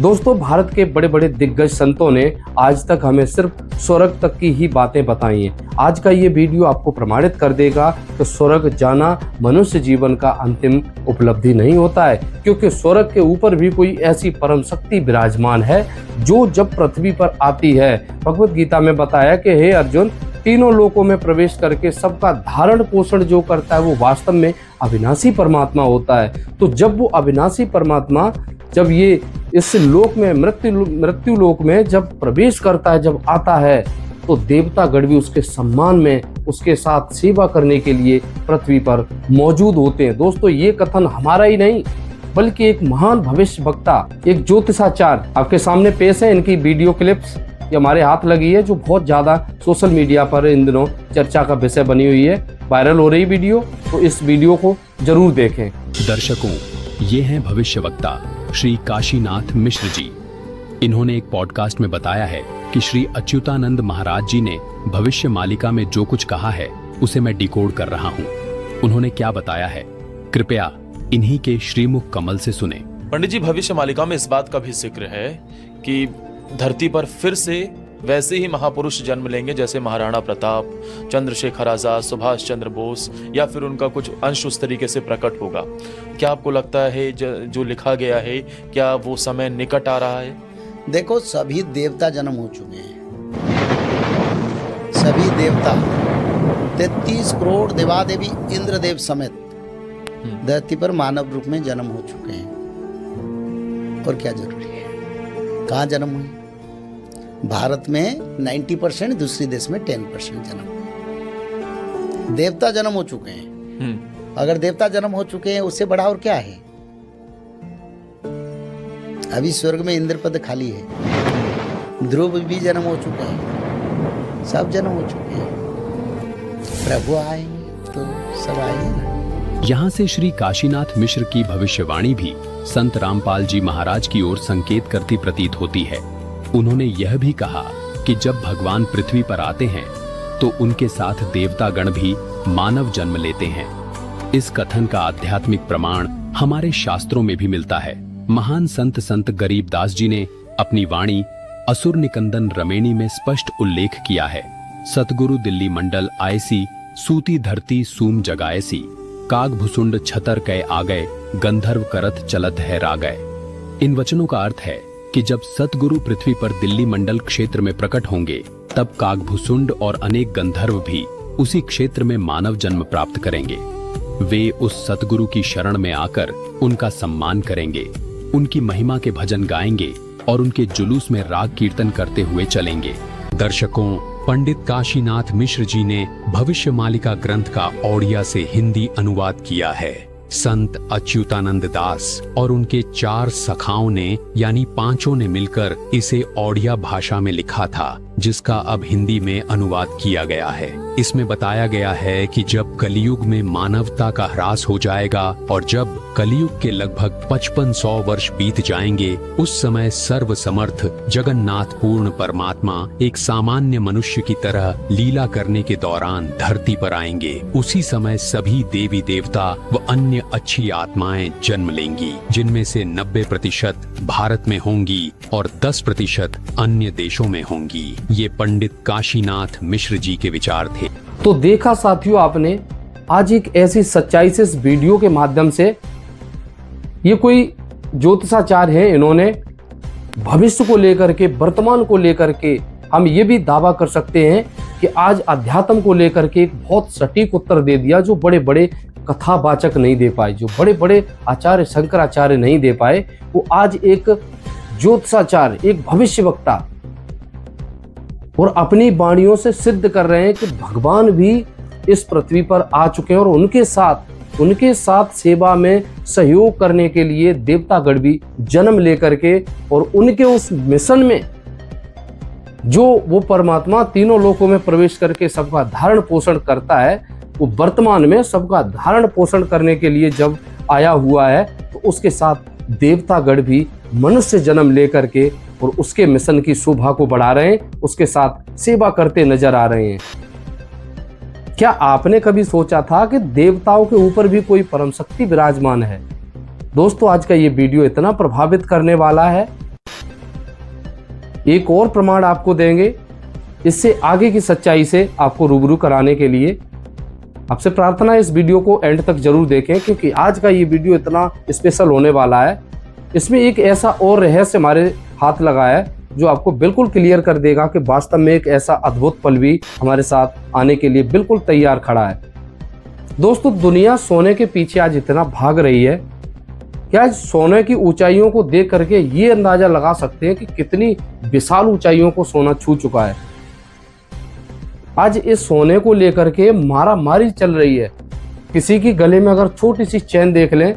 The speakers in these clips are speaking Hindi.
दोस्तों, भारत के बड़े बड़े दिग्गज संतों ने आज तक हमें सिर्फ स्वर्ग तक की ही बातें बताई हैं। आज का ये वीडियो आपको प्रमाणित कर देगा कि स्वर्ग जाना मनुष्य जीवन का अंतिम उपलब्धि नहीं होता है, क्योंकि स्वर्ग के ऊपर भी कोई ऐसी परम शक्ति विराजमान है जो जब पृथ्वी पर आती है, भगवत गीता में बताया कि हे अर्जुन, तीनों लोकों में प्रवेश करके सबका धारण पोषण जो करता है वो वास्तव में अविनाशी परमात्मा होता है। तो जब वो अविनाशी परमात्मा जब ये इस लोक में मृत्यु लोक में जब प्रवेश करता है, जब आता है, तो देवता गण भी उसके सम्मान में उसके साथ सेवा करने के लिए पृथ्वी पर मौजूद होते हैं। दोस्तों, ये कथन हमारा ही नहीं बल्कि एक महान भविष्य वक्ता, एक ज्योतिषाचार्य आपके सामने पेश है। इनकी वीडियो क्लिप्स ये हमारे हाथ लगी है, जो बहुत ज्यादा सोशल मीडिया पर इन दिनों चर्चा का विषय बनी हुई है, वायरल हो रही वीडियो। तो इस वीडियो को जरूर देखें। दर्शकों, ये हैं भविष्य वक्ता श्री काशीनाथ मिश्र जी। इन्होंने एक पॉडकास्ट में बताया है कि श्री अच्युतानंद महाराज जी ने भविष्य मालिका में जो कुछ कहा है उसे मैं डिकोड कर रहा हूँ। उन्होंने क्या बताया है, कृपया इन्हीं के श्रीमुख कमल से सुने। पंडित जी, भविष्य मालिका में इस बात का भी जिक्र है कि धरती पर फिर से वैसे ही महापुरुष जन्म लेंगे जैसे महाराणा प्रताप, चंद्रशेखर आजाद, सुभाष चंद्र बोस, या फिर उनका कुछ अंश उस तरीके से प्रकट होगा। क्या आपको लगता है जो लिखा गया है, क्या वो समय निकट आ रहा है? देखो, सभी देवता जन्म हो चुके हैं, सभी देवता 33 करोड़ देवादेवी इंद्रदेव समेत धरती पर मानव रूप में जन्म हो चुके हैं। और क्या जरूरी है? कहाँ जन्म हुए? भारत में 90%, दूसरे देश में 10% जन्म हुए। देवता जन्म हो चुके हैं। अगर देवता जन्म हो चुके हैं, उससे बड़ा और क्या है? अभी स्वर्ग में इंद्र पद खाली है। ध्रुव भी जन्म हो चुके हैं, सब जन्म हो चुके हैं। प्रभु आएंगे तो सब आएंगे ना। यहाँ से श्री काशीनाथ मिश्र की भविष्यवाणी भी संत रामपाल जी महाराज की ओर संकेत करती प्रतीत होती है। उन्होंने यह भी कहा कि जब भगवान पृथ्वी पर आते हैं तो उनके साथ देवता गण भी मानव जन्म लेते हैं। इस कथन का आध्यात्मिक प्रमाण हमारे शास्त्रों में भी मिलता है। महान संत गरीबदास जी ने अपनी वाणी असुर निकंदन रमेणी में स्पष्ट उल्लेख किया है। सतगुरु दिल्ली मंडल आयसी, सूती धरती सूम जगायसी, काग भुसुंड छतर कै आ गए, गंधर्व करत चलत है रागय। इन वचनों का अर्थ है कि जब सतगुरु पृथ्वी पर दिल्ली मंडल क्षेत्र में प्रकट होंगे, तब कागभुसुंड और अनेक गंधर्व भी उसी क्षेत्र में मानव जन्म प्राप्त करेंगे। वे उस सतगुरु की शरण में आकर उनका सम्मान करेंगे, उनकी महिमा के भजन गाएंगे और उनके जुलूस में राग कीर्तन करते हुए चलेंगे। दर्शकों, पंडित काशीनाथ मिश्र जी ने भविष्य मालिका ग्रंथ का ओडिया से हिंदी अनुवाद किया है। संत अच्युतानंद दास और उनके 4 सखाओं ने यानी 5 ने मिलकर इसे ओडिया भाषा में लिखा था, जिसका अब हिंदी में अनुवाद किया गया है। इसमें बताया गया है कि जब कलियुग में मानवता का ह्रास हो जाएगा और जब कलियुग के लगभग 5500 वर्ष बीत जाएंगे, उस समय सर्व समर्थ जगन्नाथ पूर्ण परमात्मा एक सामान्य मनुष्य की तरह लीला करने के दौरान धरती पर आएंगे। उसी समय सभी देवी देवता व अन्य अच्छी आत्माएं जन्म लेंगी, जिनमें से 90% भारत में होंगी और 10% अन्य देशों में होंगी। ये पंडित काशीनाथ मिश्र जी के विचार थे। तो देखा साथियों, आपने आज एक ऐसी सच्चाई से इस वीडियो के माध्यम से, ये कोई ज्योतिषाचार्य है, इन्होंने भविष्य को लेकर के, वर्तमान को लेकर के हम ये भी दावा कर सकते हैं कि आज अध्यात्म को लेकर के एक बहुत सटीक उत्तर दे दिया, जो बड़े बड़े कथावाचक नहीं दे पाए, जो बड़े बड़े आचार्य शंकराचार्य नहीं दे पाए, वो आज एक ज्योतिषाचार्य, एक भविष्यवक्ता और अपनी वाणियों से सिद्ध कर रहे हैं कि भगवान भी इस पृथ्वी पर आ चुके हैं और उनके साथ सेवा में सहयोग करने के लिए देवतागण भी जन्म लेकर के, और उनके उस मिशन में जो वो परमात्मा तीनों लोकों में प्रवेश करके सबका धारण पोषण करता है, वो वर्तमान में सबका धारण पोषण करने के लिए जब आया हुआ है, तो उसके साथ देवतागण भी मनुष्य जन्म लेकर के और उसके मिशन की शोभा को बढ़ा रहे हैं, उसके साथ सेवा करते नजर आ रहे हैं। क्या आपने कभी सोचा था कि देवताओं के ऊपर भी कोई परम शक्ति विराजमान है? दोस्तों, आज का ये वीडियो इतना प्रभावित करने वाला है एक और प्रमाण आपको देंगे, इससे आगे की सच्चाई से आपको रूबरू कराने के लिए। आपसे प्रार्थना है इस वीडियो को एंड तक जरूर देखें, क्योंकि आज का ये वीडियो इतना स्पेशल होने वाला है। इसमें एक ऐसा और रहस्य हमारे हाथ लगा है जो आपको बिल्कुल क्लियर कर देगा कि वास्तव में एक ऐसा अद्भुत पल भी हमारे साथ आने के लिए बिल्कुल तैयार खड़ा है। दोस्तों, दुनिया सोने के पीछे आज इतना भाग रही है कि आज सोने की ऊंचाइयों को देख करके ये अंदाजा लगा सकते हैं कि कितनी विशाल ऊंचाइयों को सोना छू चुका है। आज इस सोने को लेकर के मारा मारी चल रही है। किसी की गले में अगर छोटी सी चैन देख लें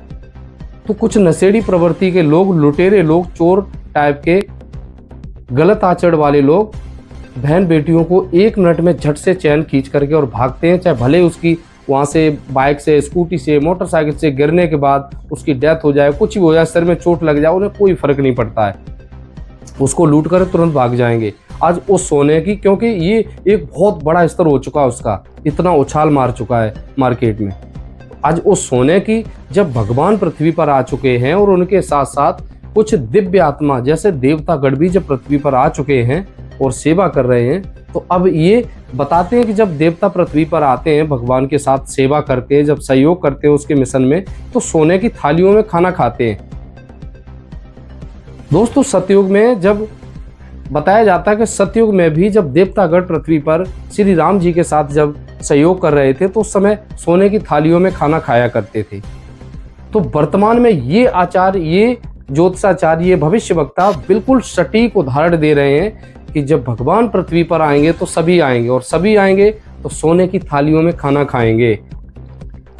तो कुछ नशेड़ी प्रवृत्ति के लोग, लुटेरे लोग, चोर टाइप के गलत आचरण वाले लोग बहन बेटियों को 1 मिनट में झट से चैन खींच करके और भागते हैं, चाहे भले उसकी वहाँ से बाइक से, स्कूटी से, मोटरसाइकिल से गिरने के बाद उसकी डेथ हो जाए, कुछ भी हो जाए, सर में चोट लग जाए, उन्हें कोई फर्क नहीं पड़ता है, उसको लूट कर तुरंत भाग जाएंगे। आज उस सोने की, क्योंकि ये एक बहुत बड़ा स्तर हो चुका है उसका, इतना उछाल मार चुका है मार्केट में। आज उस सोने की जब भगवान पृथ्वी पर आ चुके हैं और उनके साथ साथ कुछ दिव्य आत्मा जैसे देवतागण भी जब पृथ्वी पर आ चुके हैं और सेवा कर रहे हैं, तो अब ये बताते हैं कि जब देवता पृथ्वी पर आते हैं, भगवान के साथ सेवा करते हैं, जब सहयोग करते हैं उसके मिशन में, तो सोने की थालियों में खाना खाते हैं। दोस्तों, सतयुग में जब बताया जाता है कि सतयुग में भी जब देवतागण पृथ्वी पर श्री राम जी के साथ जब सहयोग कर रहे थे तो उस समय सोने की थालियों में खाना खाया करते थे। तो वर्तमान में ये आचार्य, ये ज्योतिषाचार्य, ये भविष्यवक्ता बिल्कुल सटीक उदाहरण दे रहे हैं कि जब भगवान पृथ्वी पर आएंगे तो सभी आएंगे, और सभी आएंगे तो सोने की थालियों में खाना खाएंगे।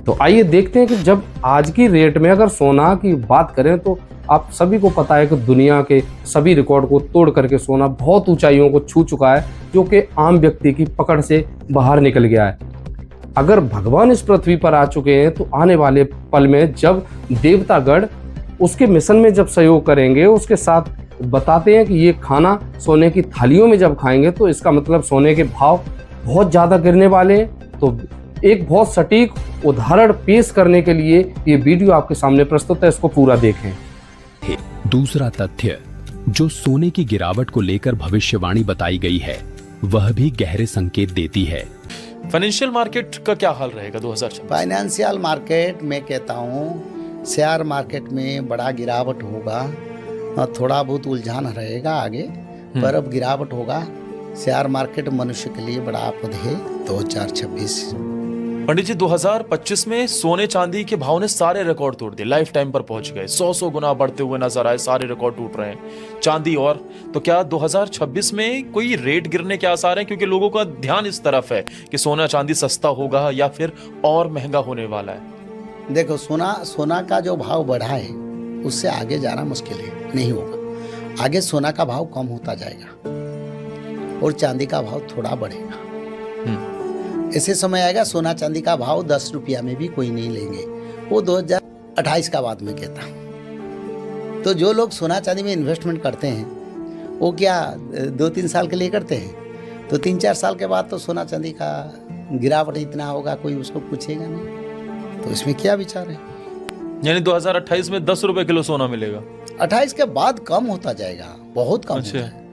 तो आइए देखते हैं कि जब आज की रेट में अगर सोना की बात करें तो आप सभी को पता है कि दुनिया के सभी रिकॉर्ड को तोड़ करके सोना बहुत ऊंचाइयों को छू चुका है, जो कि आम व्यक्ति की पकड़ से बाहर निकल गया है। अगर भगवान इस पृथ्वी पर आ चुके हैं तो आने वाले पल में जब देवतागण उसके मिशन में जब सहयोग करेंगे, उसके साथ बताते हैं कि ये खाना सोने की थालियों में जब खाएंगे तो इसका मतलब सोने के भाव बहुत ज़्यादा गिरने वाले हैं। तो एक बहुत सटीक उदाहरण पेश करने के लिए ये वीडियो आपके सामने प्रस्तुत है, इसको पूरा देखें। दूसरा तथ्य जो सोने की गिरावट को लेकर भविष्यवाणी बताई गई है, वह भी गहरे संकेत देती है। फाइनेंशियल मार्केट का क्या हाल रहेगा 2026? फाइनेंशियल मार्केट में कहता हूँ शेयर मार्केट में बड़ा गिरावट होगा, थोड़ा बहुत उलझान रहेगा आगे, पर अब गिरावट होगा। शेयर मार्केट मनुष्य के लिए बड़ा आपद है 2026। पंडित जी, 2025 में सोने चांदी के भाव ने सारे रिकॉर्ड तोड़ दिए, लाइफ टाइम पर पहुंच गए, 100 गुना बढ़ते हुए नजर आए, सारे रिकॉर्ड टूट रहे हैं चांदी। और तो क्या 2026 में कोई रेट गिरने के आसार हैं, क्योंकि लोगों का ध्यान इस तरफ है कि सोना चांदी सस्ता होगा या फिर और महंगा होने वाला है? देखो, सोना का जो भाव बढ़ा है उससे आगे जाना मुश्किल है, नहीं होगा। आगे सोना का भाव कम होता जाएगा और चांदी का भाव थोड़ा बढ़ेगा। ऐसे समय आएगा सोना चांदी का भाव 10 रुपया में भी कोई नहीं लेंगे, वो 2028 का बाद में कहता हूँ। तो जो लोग सोना चांदी में इन्वेस्टमेंट करते हैं वो क्या 2-3 साल के लिए करते हैं? तो 3-4 साल के बाद तो सोना चांदी का गिरावट इतना होगा, कोई उसको पूछेगा नहीं। तो इसमें क्या विचार है? यानी 2028 में 10 रुपए किलो सोना मिलेगा? 28 के बाद कम होता जाएगा, बहुत कम होता है।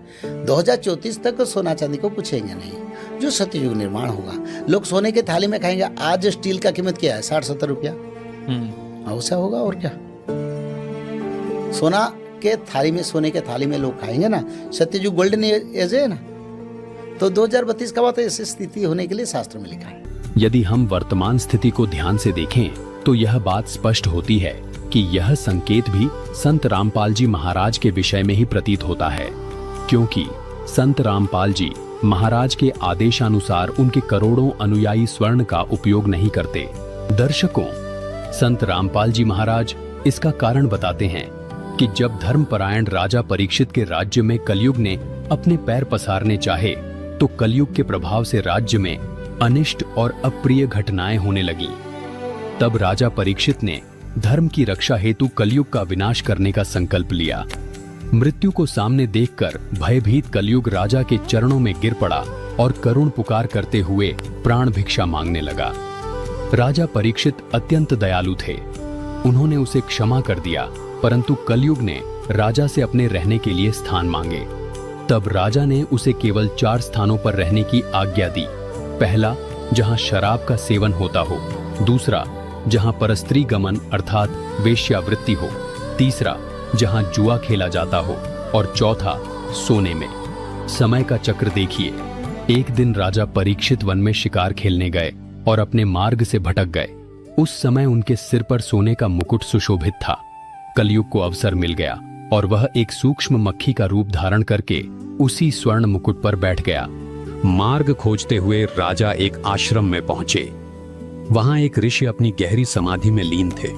2034 तक सोना चांदी को पूछेंगे नहीं। जो सतयुग निर्माण होगा, लोग सोने के थाली में खाएंगे। आज स्टील का कीमत क्या है? 60-70 रुपया। ऐसा होगा और क्या? सोना के थाली में, सोने के थाली में लोग खाएंगे ना। सतयुग गोल्डन एज है ना, तो 2032 का बाद ऐसी स्थिति होने के लिए शास्त्र में लिखा है। यदि हम वर्तमान स्थिति को ध्यान से देखें तो यह बात स्पष्ट होती है कि यह संकेत भी संत रामपाल जी महाराज के विषय में ही प्रतीत होता है, क्योंकि संत रामपाल जी महाराज के आदेशानुसार उनके करोड़ों अनुयायी स्वर्ण का उपयोग नहीं करते। दर्शकों, संत रामपाल जी महाराज इसका कारण बताते हैं कि जब धर्मपरायण राजा परीक्षित के राज्य में कलयुग ने अपने पैर पसारने चाहे तो कलयुग के प्रभाव से राज्य में अनिष्ट और अप्रिय घटनाएं होने लगी। तब राजा परीक्षित ने धर्म की रक्षा हेतु कलयुग का विनाश करने का संकल्प लिया। मृत्यु को सामने देखकर भयभीत कलयुग राजा के चरणों में गिर पड़ा और करुण पुकार करते हुए प्राण भिक्षा मांगने लगा। राजा परीक्षित अत्यंत दयालु थे, उन्होंने उसे क्षमा कर दिया, परंतु कलयुग ने राजा से अपने रहने के लिए स्थान मांगे। तब राजा ने उसे केवल 4 स्थानों पर रहने की आज्ञा दी। पहला, जहां शराब का सेवन होता हो। दूसरा, जहां परस्त्री गमन अर्थात वेश्यावृत्ति हो। तीसरा, जहां जुआ खेला जाता हो। और चौथा, सोने में। समय का चक्र देखिए। एक दिन राजा परीक्षित वन में शिकार खेलने गए और अपने मार्ग से भटक गए। उस समय उनके सिर पर सोने का मुकुट सुशोभित था। कलयुग को अवसर मिल गया और वह एक सूक्ष्म मक्खी का रूप धारण करके उसी स्वर्ण मुकुट पर बैठ गया। मार्ग खोजते हुए राजा एक आश्रम में पहुंचे। वहां एक ऋषि अपनी गहरी समाधि में लीन थे।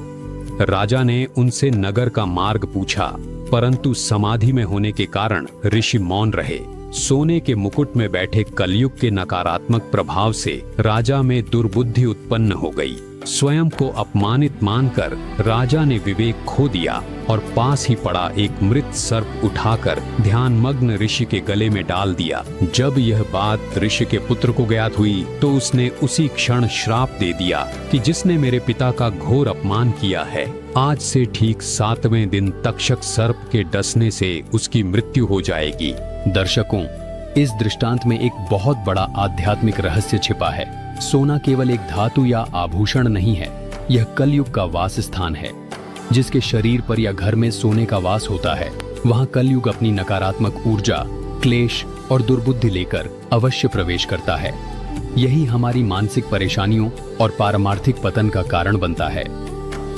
राजा ने उनसे नगर का मार्ग पूछा, परंतु समाधि में होने के कारण ऋषि मौन रहे। सोने के मुकुट में बैठे कलयुग के नकारात्मक प्रभाव से राजा में दुर्बुद्धि उत्पन्न हो गई। स्वयं को अपमानित मानकर राजा ने विवेक खो दिया और पास ही पड़ा एक मृत सर्प उठाकर ध्यानमग्न ऋषि के गले में डाल दिया। जब यह बात ऋषि के पुत्र को ज्ञात हुई तो उसने उसी क्षण श्राप दे दिया कि जिसने मेरे पिता का घोर अपमान किया है, आज से ठीक 7वें दिन तक्षक सर्प के डसने से उसकी मृत्यु हो जाएगी। दर्शकों, इस दृष्टांत में एक बहुत बड़ा आध्यात्मिक रहस्य छिपा है। सोना केवल एक धातु या आभूषण नहीं है, यह कलयुग का वास स्थान है। जिसके शरीर पर या घर में सोने का वास होता है, वहां कलयुग अपनी नकारात्मक ऊर्जा, क्लेश और दुर्बुद्धि लेकर अवश्य प्रवेश करता है। यही हमारी मानसिक परेशानियों और पारमार्थिक पतन का कारण बनता है।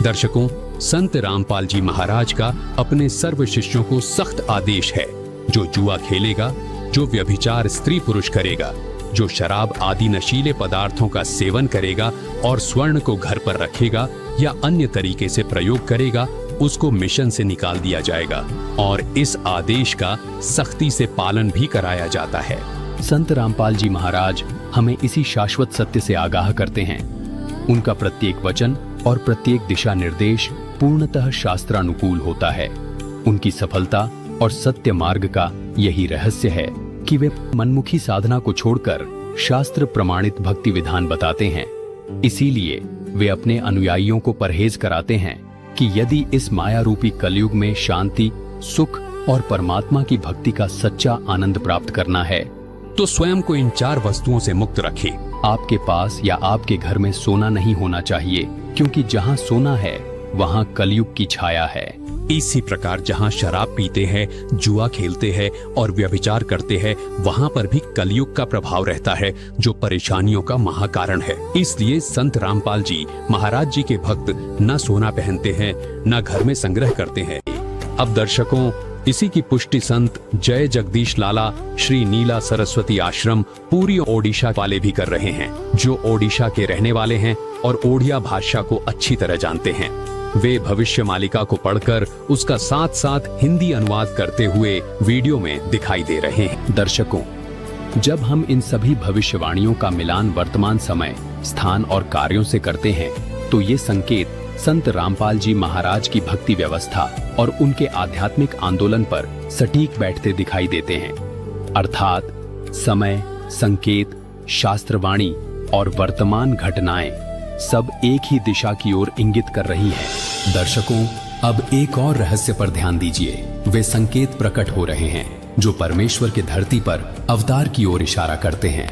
दर्शकों, संत रामपाल जी महाराज का अपने सर्व शिष्यों को सख्त आदेश है, जो जुआ खेलेगा, जो व्यभिचार स्त्री पुरुष करेगा, जो शराब आदि नशीले पदार्थों का सेवन करेगा और स्वर्ण को घर पर रखेगा या अन्य तरीके से प्रयोग करेगा, उसको मिशन से निकाल दिया जाएगा और इस आदेश का सख्ती से पालन भी कराया जाता है। संत रामपाल जी महाराज हमें इसी शाश्वत सत्य से आगाह करते हैं। उनका प्रत्येक वचन और प्रत्येक दिशा निर्देश पूर्णतः शास्त्रानुकूल होता है। उनकी सफलता और सत्य मार्ग का यही रहस्य है कि वे मनमुखी साधना को छोड़कर शास्त्र प्रमाणित भक्ति विधान बताते हैं। इसीलिए वे अपने अनुयायियों को परहेज कराते हैं कि यदि इस माया रूपी कलयुग में शांति, सुख और परमात्मा की भक्ति का सच्चा आनंद प्राप्त करना है तो स्वयं को इन 4 वस्तुओं से मुक्त रखें। आपके पास या आपके घर में सोना नहीं होना चाहिए, क्योंकि जहां सोना है वहां कलयुग की छाया है। इसी प्रकार जहां शराब पीते हैं, जुआ खेलते हैं और व्यभिचार करते हैं, वहां पर भी कलयुग का प्रभाव रहता है, जो परेशानियों का महाकारण है। इसलिए संत रामपाल जी महाराज जी के भक्त न सोना पहनते हैं, न घर में संग्रह करते हैं। अब दर्शकों, इसी की पुष्टि संत जय जगदीश लाला श्री नीला सरस्वती आश्रम पूरी ओडिशा वाले भी कर रहे हैं, जो ओडिशा के रहने वाले हैं और ओडिया भाषा को अच्छी तरह जानते हैं। वे भविष्य मालिका को पढ़कर उसका साथ साथ हिंदी अनुवाद करते हुए वीडियो में दिखाई दे रहे हैं। दर्शकों, जब हम इन सभी भविष्यवाणियों का मिलान वर्तमान समय, स्थान और कार्यों से करते हैं, तो ये संकेत संत रामपाल जी महाराज की भक्ति व्यवस्था और उनके आध्यात्मिक आंदोलन पर सटीक बैठते दिखाई देते हैं। अर्थात समय, संकेत, शास्त्रवाणी और वर्तमान घटनाएं सब एक ही दिशा की ओर इंगित कर रही हैं। दर्शकों, अब एक और रहस्य पर ध्यान दीजिए। वे संकेत प्रकट हो रहे हैं जो परमेश्वर के धरती पर अवतार की ओर इशारा करते हैं।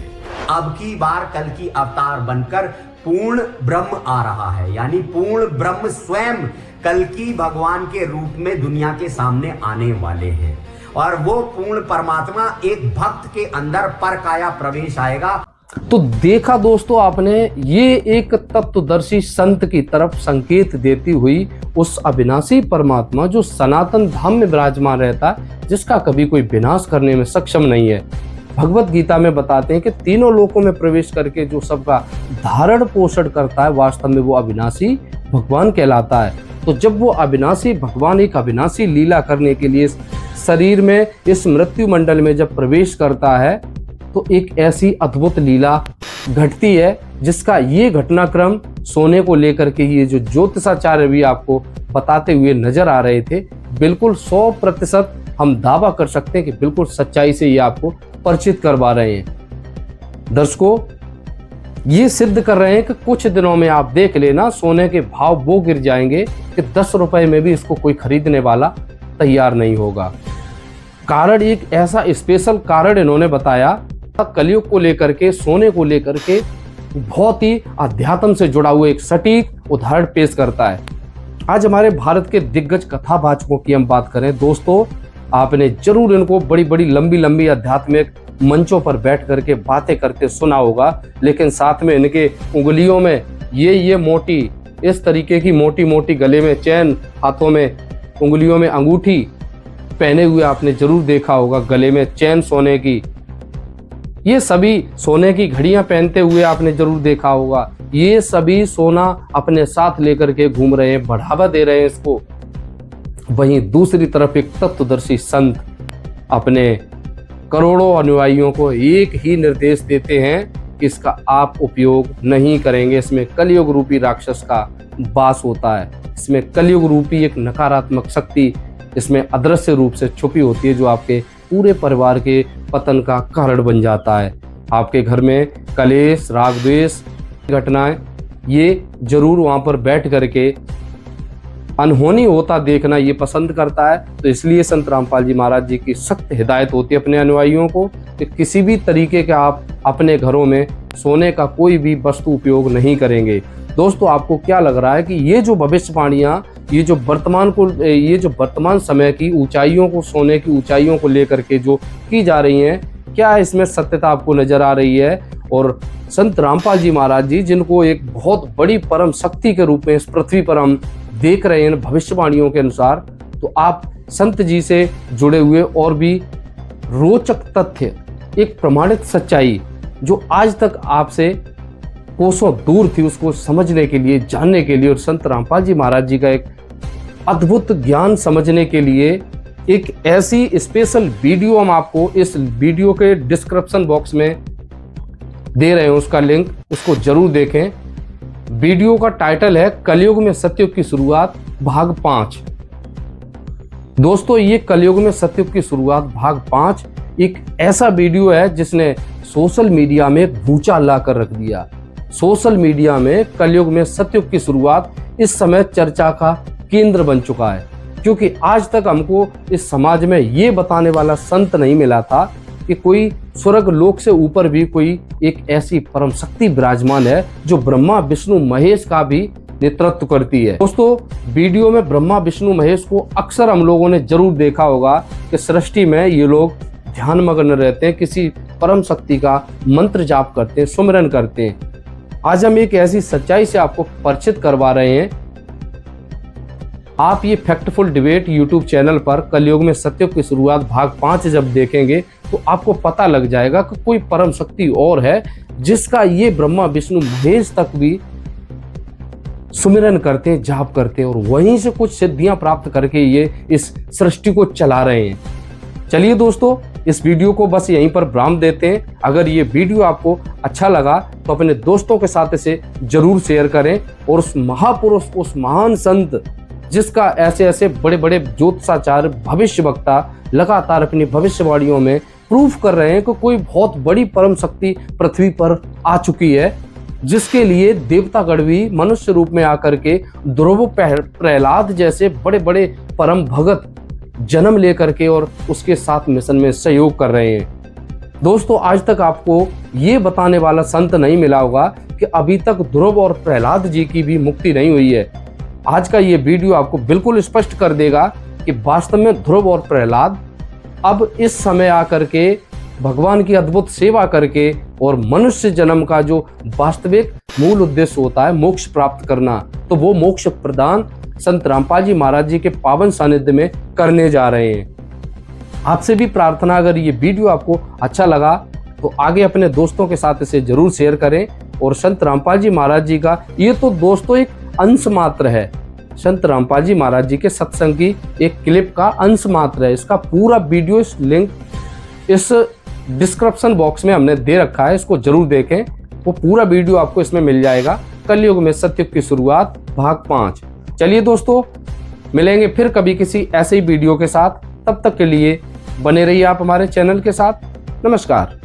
अब की बार कल की अवतार बनकर पूर्ण ब्रह्म आ रहा है, यानी पूर्ण ब्रह्म स्वयं कल की भगवान के रूप में दुनिया के सामने आने वाले हैं और वो पूर्ण परमात्मा एक भक्त के अंदर पर काया प्रवेश आएगा। तो देखा दोस्तों आपने, ये एक तत्वदर्शी संत की तरफ संकेत देती हुई उस अविनाशी परमात्मा जो सनातन धाम में विराजमान रहता है, जिसका कभी कोई विनाश करने में सक्षम नहीं है। भगवत गीता में बताते हैं कि तीनों लोकों में प्रवेश करके जो सबका धारण पोषण करता है, वास्तव में वो अविनाशी भगवान कहलाता है। तो जब वो अविनाशी भगवान एक अविनाशी लीला करने के लिए शरीर में, इस मृत्यु मंडल में जब प्रवेश करता है, तो एक ऐसी अद्भुत लीला घटती है जिसका ये घटनाक्रम सोने को लेकर के ये जो ज्योतिषाचार्य भी आपको बताते हुए नजर आ रहे थे, बिल्कुल 100% हम दावा कर सकते हैं कि बिल्कुल सच्चाई से ये आपको परिचित करवा रहे हैं। दर्शकों, ये सिद्ध कर रहे हैं कि कुछ दिनों में आप देख लेना, सोने के भाव वो गिर जाएंगे कि 10 रुपए में भी इसको कोई खरीदने वाला तैयार नहीं होगा। कारण एक ऐसा स्पेशल कारण इन्होंने बताया, कलयुग को लेकर के, सोने को लेकर के बहुत ही अध्यात्म से जुड़ा हुआ एक सटीक उदाहरण पेश करता है। आज हमारे भारत के दिग्गज कथावाचकों की हम बात करें दोस्तों, आपने जरूर इनको बड़ी बड़ी लंबी लंबी आध्यात्मिक मंचों पर बैठ करके बातें करते सुना होगा, लेकिन साथ में इनके उंगलियों में ये मोटी, इस तरीके की मोटी मोटी, गले में चैन, हाथों में, उंगलियों में अंगूठी पहने हुए आपने जरूर देखा होगा, गले में चैन सोने की, ये सभी सोने की घड़ियां पहनते हुए आपने जरूर देखा होगा। ये सभी सोना अपने साथ लेकर के घूम रहे हैं, बढ़ावा दे रहे हैं इसको। वहीं दूसरी तरफ एक तत्वदर्शी संत अपने करोड़ों अनुयायियों को एक ही निर्देश देते हैं कि इसका आप उपयोग नहीं करेंगे, इसमें कलयुग रूपी राक्षस का वास होता है, इसमें कलयुग रूपी एक नकारात्मक शक्ति इसमें अदृश्य रूप से छुपी होती है, जो आपके पूरे परिवार के पतन का कारण बन जाता है। आपके घर में कलेश, राग द्वेष घटनाएं, ये जरूर वहां पर बैठ करके अनहोनी होता देखना ये पसंद करता है। तो इसलिए संत रामपाल जी महाराज जी की सख्त हिदायत होती है अपने अनुयायियों को कि किसी भी तरीके का आप अपने घरों में सोने का कोई भी वस्तु उपयोग नहीं करेंगे। दोस्तों, आपको क्या लग रहा है कि ये जो भविष्यवाणियां, ये जो वर्तमान समय की ऊंचाइयों को, सोने की ऊंचाइयों को लेकर के जो की जा रही हैं, क्या इसमें सत्यता आपको नजर आ रही है? और संत रामपाल जी महाराज जी, जिनको एक बहुत बड़ी परम शक्ति के रूप में इस पृथ्वी पर हम देख रहे हैं भविष्यवाणियों के अनुसार, तो आप संत जी से जुड़े हुए और भी रोचक तथ्य, एक प्रमाणित सच्चाई जो आज तक आपसे कोसों दूर थी, उसको समझने के लिए, जानने के लिए, और संत रामपाल जी महाराज जी का एक अद्भुत ज्ञान समझने के लिए एक ऐसी स्पेशल वीडियो हम आपको इस वीडियो के डिस्क्रिप्शन बॉक्स में दे रहे हैं, उसका लिंक, उसको जरूर देखें। वीडियो का टाइटल है कलयुग में सतयुग की शुरुआत भाग 5। दोस्तों, ये कलयुग में सतयुग की शुरुआत भाग 5 एक ऐसा वीडियो है जिसने सोशल मीडिया में भूचाल ला कर रख दिया। सोशल मीडिया में कलयुग में सतयुग की शुरुआत इस समय चर्चा का केंद्र बन चुका है, क्योंकि आज तक हमको इस समाज में ये बताने वाला संत नहीं मिला था कि कोई स्वर्ग लोक से ऊपर भी कोई एक ऐसी परम शक्ति विराजमान है जो ब्रह्मा विष्णु महेश का भी नेतृत्व करती है। दोस्तों, वीडियो में ब्रह्मा विष्णु महेश को अक्सर हम लोगों ने जरूर देखा होगा कि सृष्टि में ये लोग ध्यान मग्न रहते हैं, किसी परम शक्ति का मंत्र जाप करते हैं, सुमिरन करते हैं। आज हम एक ऐसी सच्चाई से आपको परिचित करवा रहे हैं। आप ये फैक्टफुल डिबेट यूट्यूब चैनल पर कलयुग में सतयुग की शुरुआत भाग 5 जब देखेंगे तो आपको पता लग जाएगा कि कोई परम शक्ति और है जिसका ये ब्रह्मा विष्णु महेश तक भी सुमिरन करते हैं, जाप करते हैं, और वहीं से कुछ सिद्धियां प्राप्त करके ये इस सृष्टि को चला रहे हैं। चलिए दोस्तों, इस वीडियो को बस यहीं पर विराम देते हैं। अगर ये वीडियो आपको अच्छा लगा तो अपने दोस्तों के साथ इसे जरूर शेयर करें, और उस महापुरुष, उस महान संत जिसका ऐसे ऐसे बड़े बड़े ज्योतिषाचार्य, भविष्य वक्ता लगातार अपनी भविष्यवाणियों में प्रूफ कर रहे हैं कि कोई बहुत बड़ी परम शक्ति पृथ्वी पर आ चुकी है, जिसके लिए देवतागण भी मनुष्य रूप में आकर के ध्रुव, प्रहलाद जैसे बड़े बड़े परम भगत जन्म लेकर के और उसके साथ मिशन में सहयोग कर रहे हैं। दोस्तों, आज तक आपको ये बताने वाला संत नहीं मिला होगा कि अभी तक ध्रुव और प्रहलाद जी की भी मुक्ति नहीं हुई है। आज का ये वीडियो आपको बिल्कुल स्पष्ट कर देगा कि वास्तव में ध्रुव और प्रहलाद अब इस समय आकर के भगवान की अद्भुत सेवा करके और मनुष्य जन्म का जो वास्तविक मूल उद्देश्य होता है मोक्ष प्राप्त करना, तो वो मोक्ष प्रदान संत रामपाल जी महाराज जी के पावन सानिध्य में करने जा रहे हैं। आपसे भी प्रार्थना, अगर ये वीडियो आपको अच्छा लगा तो आगे अपने दोस्तों के साथ इसे जरूर शेयर करें। और संत रामपाल जी महाराज जी का ये तो दोस्तों एक अंश मात्र है, संत रामपाल जी महाराज जी के सत्संग की एक क्लिप का अंश मात्र है। इसका पूरा वीडियो लिंक इस डिस्क्रिप्शन बॉक्स में हमने दे रखा है, इसको जरूर देखें। वो पूरा वीडियो आपको इसमें मिल जाएगा, कलयुग में सतयुग की शुरुआत भाग 5। चलिए दोस्तों, मिलेंगे फिर कभी किसी ऐसे ही वीडियो के साथ। तब तक के लिए बने रहिए आप हमारे चैनल के साथ। नमस्कार।